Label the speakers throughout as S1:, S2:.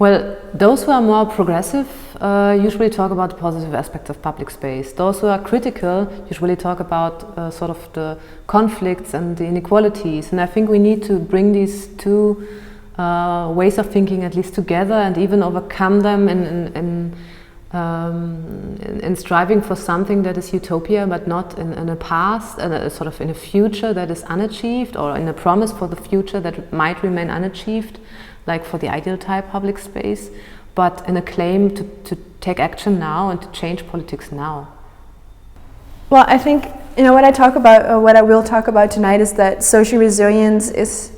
S1: Well, those who are more progressive usually talk about the positive aspects of public space. Those who are critical usually talk about sort of the conflicts and the inequalities. And I think we need to bring these two ways of thinking at least together and even overcome them in striving for something that is utopia, but not in a past, sort of in a future that is unachieved, or in a promise for the future that might remain unachieved, like for the ideal type public space, but in a claim to take action now and to change politics now.
S2: Well, I think, what I talk about, or what I will talk about tonight, is that social resilience is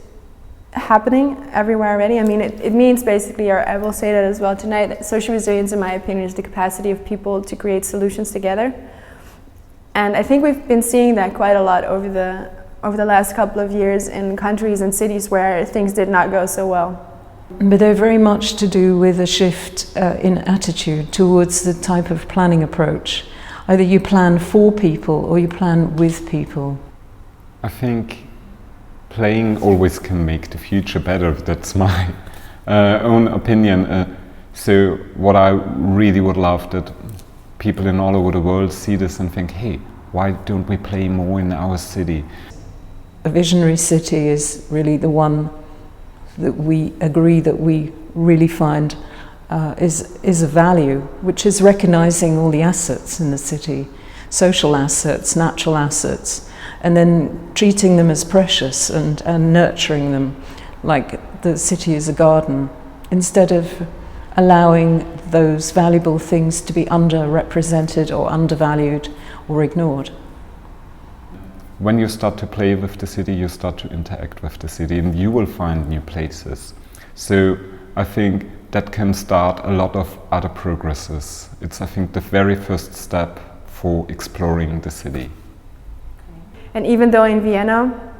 S2: happening everywhere already. I mean, it means basically, or I will say that as well tonight, that social resilience, in my opinion, is the capacity of people to create solutions together. And I think we've been seeing that quite a lot over the last couple of years in countries and cities where things did not go so well.
S3: But they're very much to do with a shift in attitude towards the type of planning approach. Either you plan for people or you plan with people.
S4: I think playing always can make the future better. That's my own opinion. So what I really would love that people in all over the world see this and think, hey, why don't we play more in our city?
S3: A visionary city is really the one that we agree that we really find is a value, which is recognizing all the assets in the city, social assets, natural assets, and then treating them as precious and nurturing them like the city is a garden, instead of allowing those valuable things to be underrepresented or undervalued or ignored.
S4: When you start to play with the city, you start to interact with the city, and you will find new places. So I think that can start a lot of other progresses. It's, I think, the very first step for exploring the city.
S2: And even though in Vienna,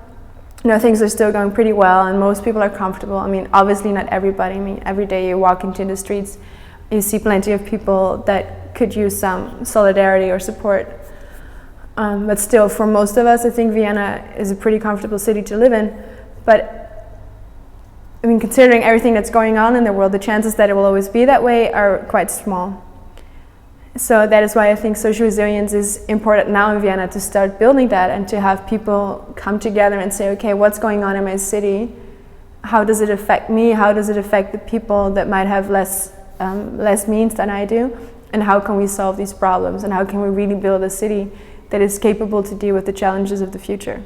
S2: things are still going pretty well and most people are comfortable. I mean, obviously not everybody. I mean, every day you walk into the streets, you see plenty of people that could use some solidarity or support. But still, for most of us, I think Vienna is a pretty comfortable city to live in. But, I mean, considering everything that's going on in the world, the chances that it will always be that way are quite small. So that is why I think social resilience is important now in Vienna, to start building that and to have people come together and say, okay, what's going on in my city? How does it affect me? How does it affect the people that might have less means than I do? And how can we solve these problems? And how can we really build a city that is capable to deal with the challenges of the future?